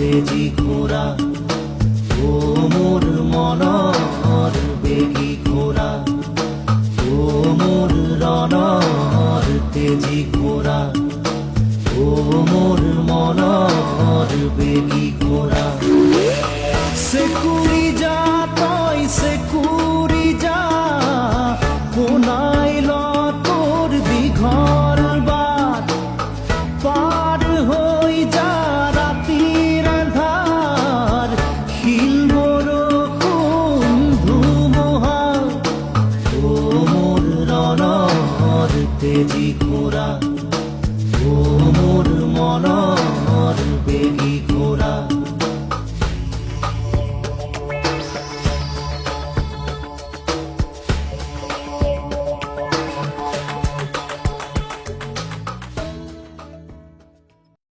তেজি ঘোড়া, ও মোর মনৰ বেগী ঘোড়া, ও মোর ৰণৰ তেজি ঘোড়া, ও মোর মনৰ বেগী ঘোড়া। সেকুৰি যা তই সেকুৰি যা, কোনাই ল তোর দীঘল বাট, পার হৈ যা ৰাতিৰ আন্ধাৰ, শিল বৰষুণ ধুমুহা, ও মোৰ ৰণৰ তেজি ঘোড়া, ও মোৰ মনৰ বেগী ঘোড়া।